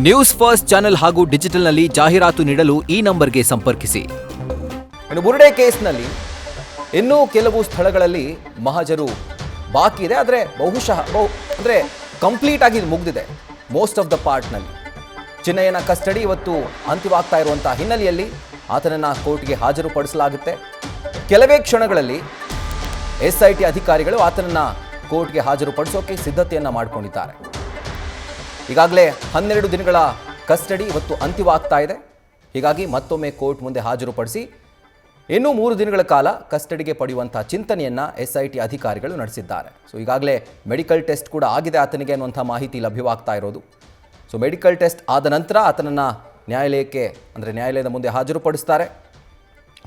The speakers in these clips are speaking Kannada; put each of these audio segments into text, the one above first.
ನ್ಯೂಸ್ ಫಸ್ಟ್ ಚಾನೆಲ್ ಹಾಗೂ ಡಿಜಿಟಲ್ನಲ್ಲಿ ಜಾಹೀರಾತು ನೀಡಲು ಈ ನಂಬರ್ಗೆ ಸಂಪರ್ಕಿಸಿ. ಇನ್ನು ಬುರುಡೆ ಕೇಸ್ನಲ್ಲಿ ಇನ್ನೂ ಕೆಲವು ಸ್ಥಳಗಳಲ್ಲಿ ಮಹಜರು ಬಾಕಿ ಇದೆ. ಆದರೆ ಬಹುಶಃ ಅಂದರೆ ಕಂಪ್ಲೀಟ್ ಆಗಿ ಮುಗಿದಿದೆ ಮೋಸ್ಟ್ ಆಫ್ ದ ಪಾರ್ಟ್ನಲ್ಲಿ. ಚಿನ್ನಯ್ಯನ ಕಸ್ಟಡಿ ಇವತ್ತು ಅಂತ್ಯವಾಗ್ತಾ ಇರುವಂಥ ಹಿನ್ನೆಲೆಯಲ್ಲಿ ಆತನನ್ನು ಕೋರ್ಟ್ಗೆ ಹಾಜರುಪಡಿಸಲಾಗುತ್ತೆ. ಕೆಲವೇ ಕ್ಷಣಗಳಲ್ಲಿ SIT ಅಧಿಕಾರಿಗಳು ಆತನನ್ನು ಕೋರ್ಟ್ಗೆ ಹಾಜರುಪಡಿಸೋಕೆ ಸಿದ್ಧತೆಯನ್ನು ಮಾಡಿಕೊಂಡಿದ್ದಾರೆ. ಈಗಾಗಲೇ 12 ದಿನಗಳ ಕಸ್ಟಡಿ ಇವತ್ತು ಅಂತ್ಯವಾಗ್ತಾ ಇದೆ. ಹೀಗಾಗಿ ಮತ್ತೊಮ್ಮೆ ಕೋರ್ಟ್ ಮುಂದೆ ಹಾಜರುಪಡಿಸಿ ಇನ್ನೂ 3 ದಿನಗಳ ಕಾಲ ಕಸ್ಟಡಿಗೆ ಪಡೆಯುವಂಥ ಚಿಂತನೆಯನ್ನು SIT ಅಧಿಕಾರಿಗಳು ನಡೆಸಿದ್ದಾರೆ. ಸೊ ಈಗಾಗಲೇ ಮೆಡಿಕಲ್ ಟೆಸ್ಟ್ ಕೂಡ ಆಗಿದೆ ಆತನಿಗೆ ಅನ್ನುವಂಥ ಮಾಹಿತಿ ಲಭ್ಯವಾಗ್ತಾ ಇರೋದು. ಸೊ ಮೆಡಿಕಲ್ ಟೆಸ್ಟ್ ಆದ ನಂತರ ಆತನನ್ನು ನ್ಯಾಯಾಲಯದ ಮುಂದೆ ಹಾಜರುಪಡಿಸ್ತಾರೆ.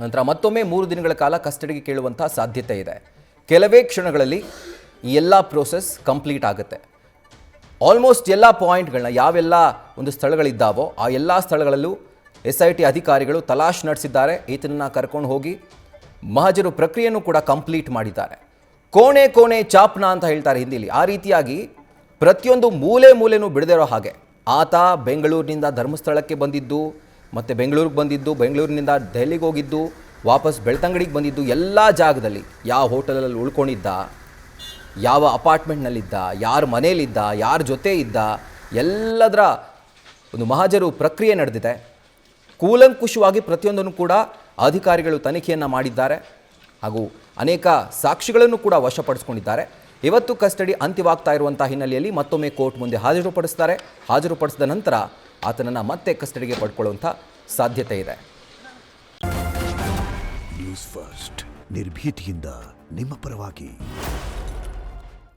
ನಂತರ ಮತ್ತೊಮ್ಮೆ 3 ದಿನಗಳ ಕಾಲ ಕಸ್ಟಡಿಗೆ ಕೇಳುವಂಥ ಸಾಧ್ಯತೆ ಇದೆ. ಕೆಲವೇ ಕ್ಷಣಗಳಲ್ಲಿ ಈ ಎಲ್ಲ ಪ್ರೋಸೆಸ್ ಕಂಪ್ಲೀಟ್ ಆಗುತ್ತೆ. ಆಲ್ಮೋಸ್ಟ್ ಎಲ್ಲ ಪಾಯಿಂಟ್ಗಳನ್ನ ಯಾವೆಲ್ಲ ಒಂದು ಸ್ಥಳಗಳಿದ್ದಾವೋ ಆ ಎಲ್ಲ ಸ್ಥಳಗಳಲ್ಲೂ SIT ಅಧಿಕಾರಿಗಳು ತಲಾಶ್ ನಡೆಸಿದ್ದಾರೆ. ಈತನನ್ನು ಕರ್ಕೊಂಡು ಹೋಗಿ ಮಹಜರು ಪ್ರಕ್ರಿಯೆಯನ್ನು ಕೂಡ ಕಂಪ್ಲೀಟ್ ಮಾಡಿದ್ದಾರೆ. ಕೋಣೆ ಕೋಣೆ ಚಾಪ್ನ ಅಂತ ಹೇಳ್ತಾರೆ ಹಿಂದಿಲಿ. ಆ ರೀತಿಯಾಗಿ ಪ್ರತಿಯೊಂದು ಮೂಲೆನೂ ಬಿಡದಿರೋ ಹಾಗೆ ಆತ ಬೆಂಗಳೂರಿನಿಂದ ಧರ್ಮಸ್ಥಳಕ್ಕೆ ಬಂದಿದ್ದು, ಮತ್ತು ಬೆಂಗಳೂರಿಗೆ ಬಂದಿದ್ದು, ಬೆಂಗಳೂರಿನಿಂದ ದೆಹಲಿಗೆ ಹೋಗಿದ್ದು, ವಾಪಸ್ ಬೆಳ್ತಂಗಡಿಗೆ ಬಂದಿದ್ದು, ಎಲ್ಲ ಜಾಗದಲ್ಲಿ ಯಾವ ಹೋಟೆಲಲ್ಲಿ ಉಳ್ಕೊಂಡಿದ್ದ, ಯಾವ ಅಪಾರ್ಟ್ಮೆಂಟ್ನಲ್ಲಿದ್ದ, ಯಾರ ಮನೇಲಿದ್ದ, ಯಾರ ಜೊತೆ ಇದ್ದ, ಎಲ್ಲದರ ಒಂದು ಮಹಜರು ಪ್ರಕ್ರಿಯೆ ನಡೆದಿದೆ. ಕೂಲಂಕುಷವಾಗಿ ಪ್ರತಿಯೊಂದನ್ನು ಕೂಡ ಅಧಿಕಾರಿಗಳು ತನಿಖೆಯನ್ನು ಮಾಡಿದ್ದಾರೆ ಹಾಗೂ ಅನೇಕ ಸಾಕ್ಷಿಗಳನ್ನು ಕೂಡ ವಶಪಡಿಸಿಕೊಂಡಿದ್ದಾರೆ. ಇವತ್ತು ಕಸ್ಟಡಿ ಅಂತ್ಯವಾಗ್ತಾ ಇರುವಂಥ ಹಿನ್ನೆಲೆಯಲ್ಲಿ ಮತ್ತೊಮ್ಮೆ ಕೋರ್ಟ್ ಮುಂದೆ ಹಾಜರುಪಡಿಸ್ತಾರೆ. ಹಾಜರುಪಡಿಸಿದ ನಂತರ ಆತನನ್ನು ಮತ್ತೆ ಕಸ್ಟಡಿಗೆ ಪಡ್ಕೊಳ್ಳುವಂಥ ಸಾಧ್ಯತೆ ಇದೆ. ನ್ಯೂಸ್ ಫಸ್ಟ್ ನಿರ್ಭೀತಿಯಿಂದ ನಿಮ್ಮ ಪರವಾಗಿ.